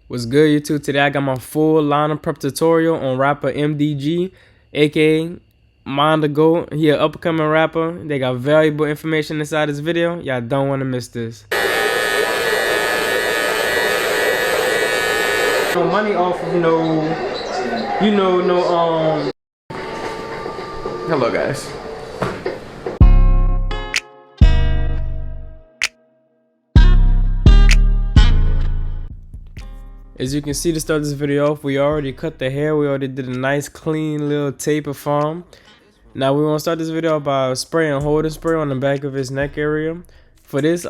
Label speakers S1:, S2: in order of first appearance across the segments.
S1: What's good, YouTube? Today I got my full lineup prep tutorial on rapper MDG, aka Mind the Goat. He an upcoming rapper. They got valuable information inside this video. Y'all don't want to miss this. No money off of Hello guys. As you can see, to start this video off, we already cut the hair. We already did a nice clean little taper form. Now we want to start this video by spraying holding spray on the back of his neck area. For this, you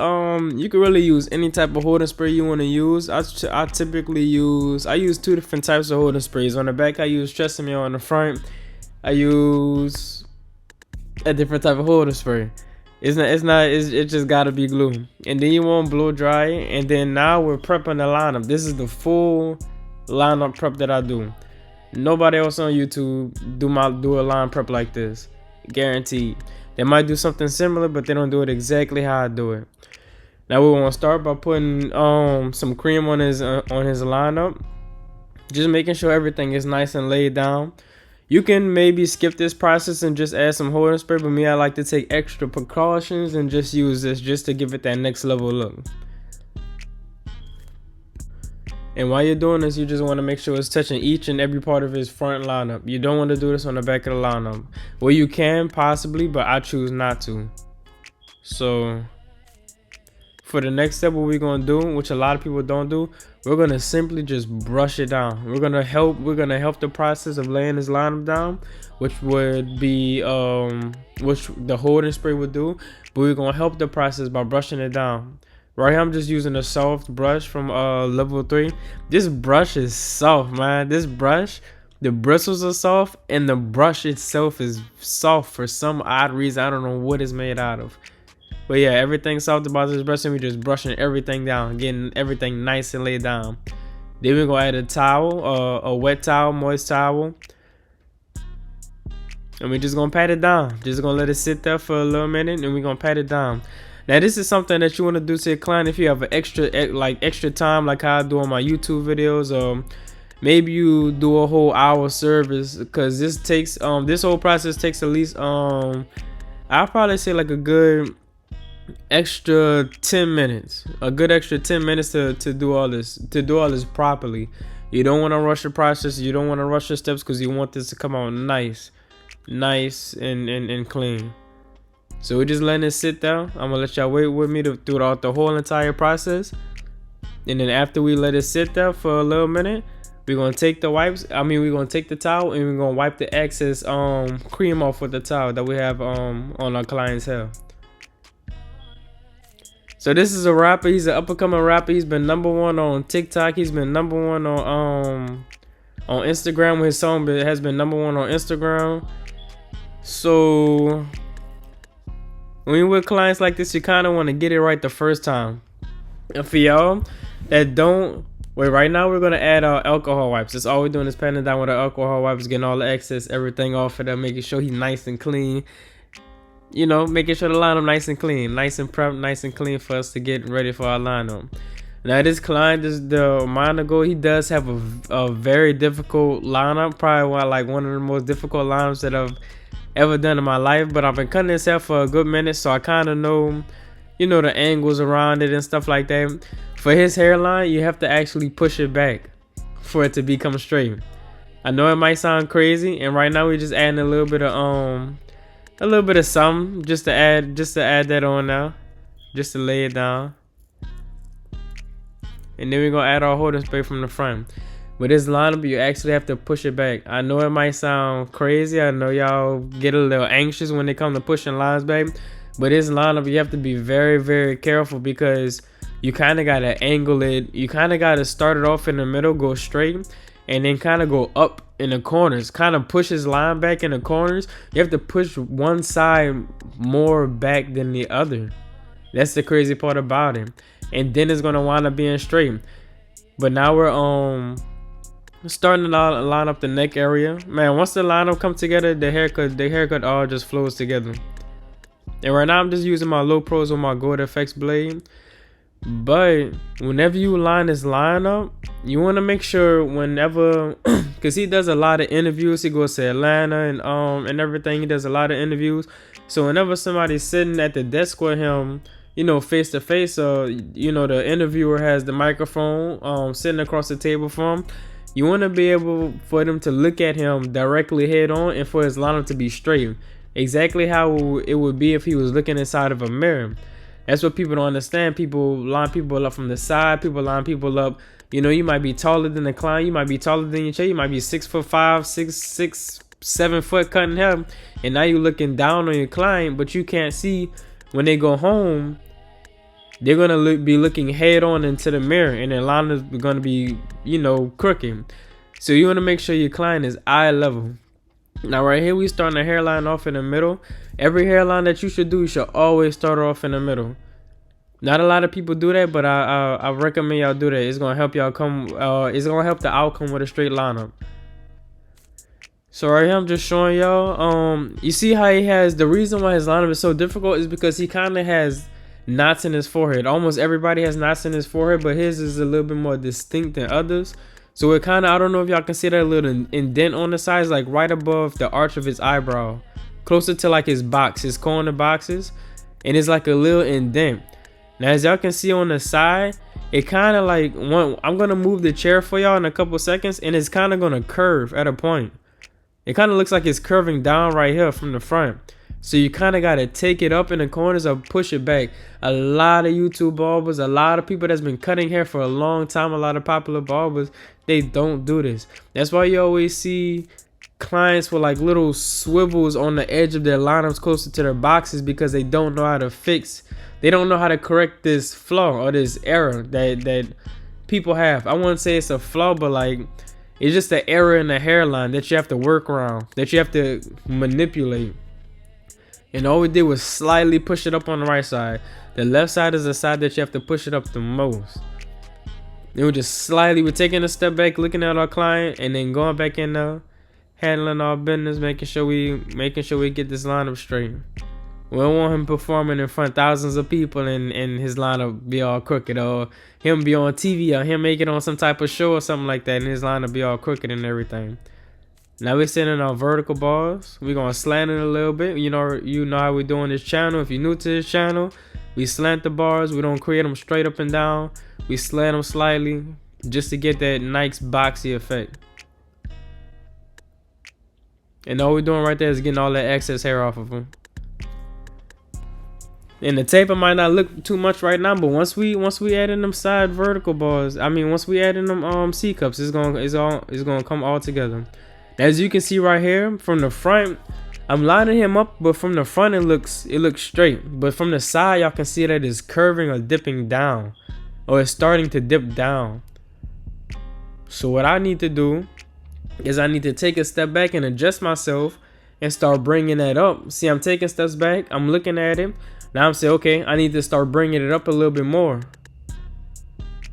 S1: can really use any type of holding spray you want to use. I typically use two different types of holding sprays. On the back, I use Tresemme. On the front, I use a different type of holding spray. It just gotta be glue. And then you want blow dry it. And then now we're prepping the lineup. This is the full lineup prep that I do. Nobody else on YouTube do a line prep like this. Guaranteed. They might do something similar, but they don't do it exactly how I do it. Now we want to start by putting some cream on his lineup. Just making sure everything is nice and laid down. You can maybe skip this process and just add some holding spray, but me, I like to take extra precautions and just use this just to give it that next level look. And while you're doing this, you just want to make sure it's touching each and every part of his front lineup. You don't want to do this on the back of the lineup. Well, you can possibly, but I choose not to. So for the next step, what we're going to do, which a lot of people don't do, we're going to simply just brush it down. We're going to help the process of laying this lineup down, which would be which the holding spray would do, but we're going to help the process by brushing it down. Right here, I'm just using a soft brush from level 3. This brush is soft, man. This brush, the bristles are soft and the brush itself is soft for some odd reason. I don't know what it's made out of. But yeah, everything's soft about this brush, and we're just brushing everything down, getting everything nice and laid down. Then we're gonna add a towel, a wet towel, moist towel, and we're just gonna pat it down. Just gonna let it sit there for a little minute, and we're gonna pat it down. Now this is something that you want to do to your client if you have an extra time, like how I do on my YouTube videos, or maybe you do a whole hour service, because this whole process takes at least I'll probably say like a good extra 10 minutes, to do all this properly. You don't want to rush the process. You don't want to rush the steps, because you want this to come out nice and clean. So we're just letting it sit there. I'm gonna let y'all wait with me throughout the whole entire process, and then after we let it sit there for a little minute, we're gonna take the we're gonna take the towel, and we're gonna wipe the excess cream off with the towel that we have on our client's hair. So this is a rapper. He's an up-and-coming rapper. He's been #1 on TikTok. He's been #1 on Instagram with his song, but it has been #1 on Instagram. So when you're with clients like this, you kind of want to get it right the first time. And for y'all that don't, wait, right now we're gonna add our alcohol wipes. That's all we're doing is patting down with our alcohol wipes, getting all the excess, everything off of there, making sure he's nice and clean. You know, making sure the lineup nice and clean, nice and prepped, nice and clean for us to get ready for our lineup. Now this client, the Mind the Goat, he does have a very difficult lineup, probably one of the most difficult lineups that I've ever done in my life. But I've been cutting his hair for a good minute, so I kind of know, the angles around it and stuff like that. For his hairline, you have to actually push it back for it to become straight. I know it might sound crazy, and right now we're just adding a little bit of something just to add that on now, just to lay it down. And then we're gonna add our holding spray from the front. With this lineup, you actually have to push it back. I know it might sound crazy. I know y'all get a little anxious when it comes to pushing lines back, but this lineup, you have to be very, very careful, because you kind of gotta angle it. You kind of gotta start it off in the middle, go straight, and then kind of go up in the corners, kind of push his line back in the corners. You have to push one side more back than the other. That's the crazy part about it. And then it's gonna wind up being straight. But now we're starting to line up the neck area. Man, once the lineup come together, the haircut all just flows together. And right now I'm just using my Low Pros with my Gold FX blade. But whenever you line this line up, you want to make sure whenever, because he does a lot of interviews. He goes to Atlanta and everything. He does a lot of interviews. So whenever somebody's sitting at the desk with him, face to face, the interviewer has the microphone sitting across the table from him. You want to be able for them to look at him directly head on, and for his lineup to be straight, exactly how it would be if he was looking inside of a mirror. That's what people don't understand. People line people up from the side. People line people up. You might be taller than the client. You might be taller than your chair. You might be 6'5", 7 foot cutting hair, and now you're looking down on your client, but you can't see when they go home. They're gonna be looking head on into the mirror, and their line is gonna be, crooked. So you want to make sure your client is eye level. Now right here, we starting the hairline off in the middle. Every hairline that you should do, you should always start off in the middle. Not a lot of people do that, but I recommend y'all do that. It's gonna help y'all it's gonna help the outcome with a straight lineup. So right here, I'm just showing y'all. You see how he has, the reason why his lineup is so difficult is because he kind of has knots in his forehead. Almost everybody has knots in his forehead, but his is a little bit more distinct than others. So it kind of, I don't know if y'all can see that little indent on the sides, like right above the arch of his eyebrow, closer to like his corner boxes, and it's like a little indent. Now as y'all can see on the side, it kind of like, I'm gonna move the chair for y'all in a couple seconds, and it's kind of gonna curve at a point. It kind of looks like it's curving down right here from the front. So you kind of got to take it up in the corners or push it back. A lot of YouTube barbers, a lot of people that's been cutting hair for a long time, a lot of popular barbers, they don't do this. That's why you always see clients with like little swivels on the edge of their lineups closer to their boxes, because they don't know how to they don't know how to correct this flaw or this error that people have. I wouldn't say it's a flaw, but like, it's just an error in the hairline that you have to work around, that you have to manipulate. And all we did was slightly push it up on the right side. The left side is the side that you have to push it up the most. Then we're taking a step back, looking at our client, and then going back in there, handling our business, making sure we get this lineup straight. We don't want him performing in front of thousands of people and his lineup be all crooked, or him be on TV, or him make it on some type of show or something like that, and his lineup be all crooked and everything. Now we're sitting on vertical bars. We're gonna slant it a little bit. You know how we do on this channel. If you're new to this channel, we slant the bars. We don't create them straight up and down. We slant them slightly just to get that nice boxy effect. And all we're doing right there is getting all that excess hair off of them. And the taper might not look too much right now, but once we add in them side vertical bars, once we add in them C cups, it's gonna come all together. As you can see right here, from the front, I'm lining him up, but from the front it looks straight. But from the side, y'all can see that it's curving or dipping down, or it's starting to dip down. So what I need to do is I need to take a step back and adjust myself and start bringing that up. See, I'm taking steps back. I'm looking at it. Now I'm saying, okay, I need to start bringing it up a little bit more.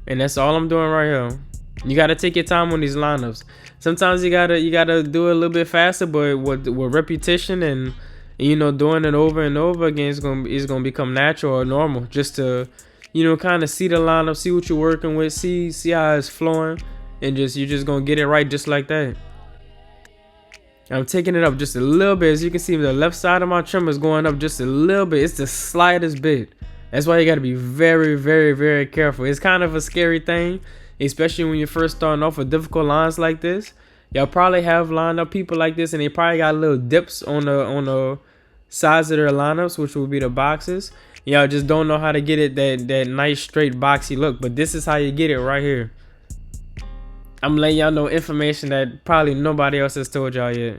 S1: And that's all I'm doing right here. You got to take your time on these lineups. Sometimes you gotta do it a little bit faster, but with repetition and doing it over and over again, it's gonna become natural or normal. Just to kind of see the lineup, see what you're working with, see how it's flowing, and you're just gonna get it right just like that. I'm taking it up just a little bit. As you can see, the left side of my trim is going up just a little bit. It's the slightest bit. That's why you got to be very, very, very careful. It's kind of a scary thing, especially when you're first starting off with difficult lines like this. Y'all probably have lined up people like this, and they probably got little dips on the sides of their lineups, which will be the boxes. Y'all just don't know how to get it that nice straight boxy look. But this is how you get it right here. I'm letting y'all know information that probably nobody else has told y'all yet.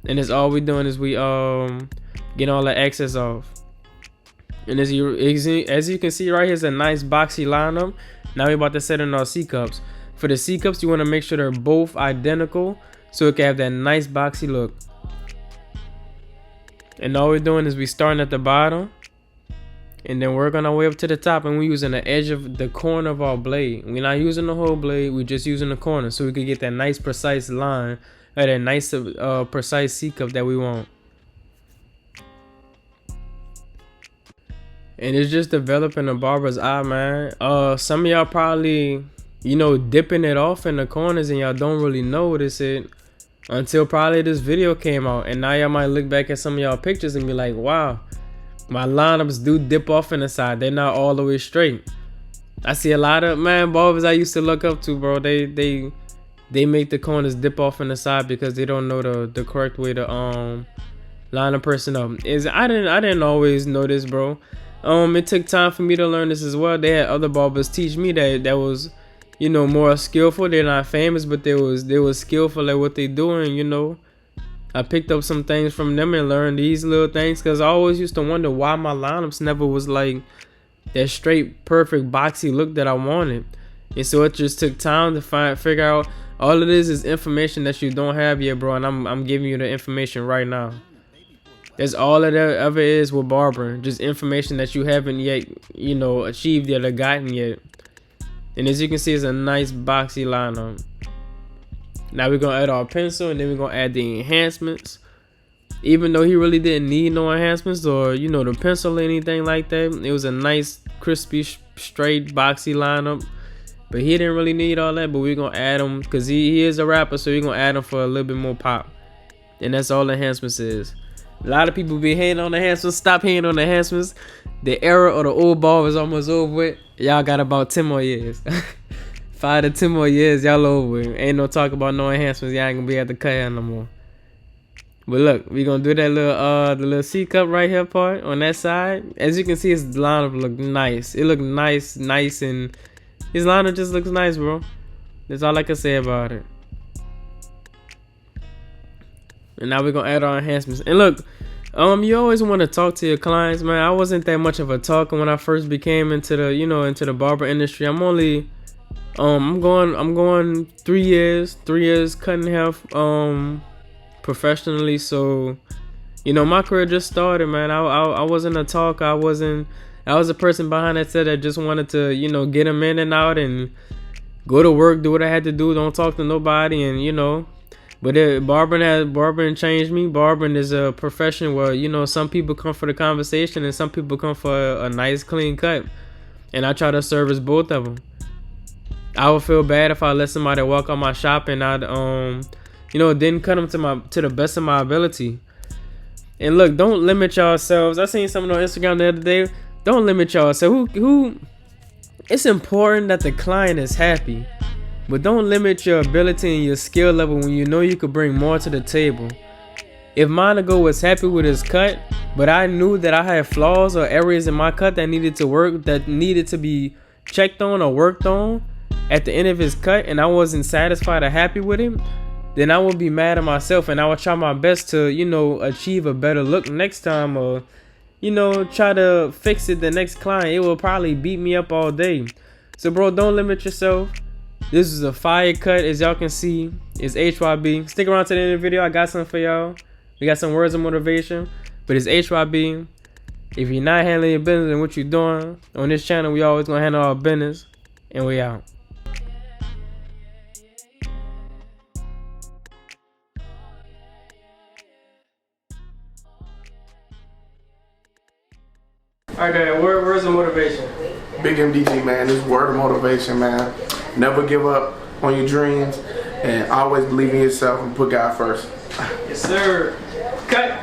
S1: And it's all we doing is we getting all the excess off. And as you can see right here, is a nice boxy lineup. Now we're about to set in our C cups. For the C cups, you want to make sure they're both identical so it can have that nice boxy look. And all we're doing is we starting at the bottom, and then working our way up to the top, and we're using the edge of the corner of our blade. We're not using the whole blade, we're just using the corner, so we can get that nice precise line, or that nice precise C cup that we want. and it's just developing a barber's eye, man. Some of y'all probably, you know, dipping it off in the corners and y'all don't really notice it until probably this video came out, and now y'all might look back at some of y'all pictures and be like, wow, my lineups do dip off in the side. They're not all the way straight. I see a lot of, man, barbers I used to look up to, bro. They make the corners dip off in the side because they don't know the correct way to line a person up. I didn't always know this, bro. It took time for me to learn this as well. They had other barbers teach me that was, you know, more skillful. They're not famous, but they was skillful at what they doing, you know. I picked up some things from them and learned these little things, because I always used to wonder why my lineups never was like that straight, perfect, boxy look that I wanted. And so it just took time to figure out. All of this is information that you don't have yet, bro, and I'm giving you the information right now. That's all it ever is with barbering, just information that you haven't yet, you know, achieved yet or gotten yet. And as you can see, it's a nice boxy lineup. Now we're gonna add our pencil, and then we're gonna add the enhancements. Even though he really didn't need no enhancements or, you know, the pencil or anything like that, it was a nice, crispy, straight, boxy lineup. But he didn't really need all that, but we're gonna add him because he is a rapper, so we're gonna add him for a little bit more pop. And that's all enhancements is. A lot of people be hating on the enhancements. Stop hating on the enhancements. The era of the old ball is almost over with. Y'all got about 10 more years. 5 to 10 more years, y'all over with. Ain't no talk about no enhancements. Y'all ain't gonna be able to cut hair no more. But look, we gonna do that little the little C cup right here part on that side. As you can see, his lineup look nice. It look nice, and his lineup just looks nice, bro. That's all I can say about it. And now we're gonna add our enhancements. And look, you always want to talk to your clients, man. I wasn't that much of a talker when I first became into the, you know, into the barber industry. I'm only I'm going 3 years cutting hair professionally. So, you know, my career just started, man. I wasn't a talker. I was a person behind that set that just wanted to, you know, get them in and out and go to work, do what I had to do, don't talk to nobody, and, you know. But barbering changed me. Barbering is a profession where, you know, some people come for the conversation and some people come for a nice clean cut, and I try to service both of them. I would feel bad if I let somebody walk on my shop and I'd you know, didn't cut them to the best of my ability. And look, don't limit yourselves. I seen someone on Instagram the other day. Don't limit yourself. Who? It's important that the client is happy, but don't limit your ability and your skill level when you know you could bring more to the table. If Monaco was happy with his cut, but I knew that I had flaws or areas in my cut that needed to work, that needed to be checked on or worked on at the end of his cut, and I wasn't satisfied or happy with him, then I would be mad at myself, and I would try my best to, you know, achieve a better look next time, or, you know, try to fix it the next client. It will probably beat me up all day. So, bro, don't limit yourself. This is a fire cut, as y'all can see. It's HYB. Stick around to the end of the video. I got something for y'all. We got some words of motivation, but it's HYB. If you're not handling your business and what you're doing on this channel, we always gonna handle our business, and we out. All right, Dad, words of motivation.
S2: Big MDG, man. This word of motivation, man. Never give up on your dreams, and always believe in yourself and put God first.
S1: Yes, sir. Cut.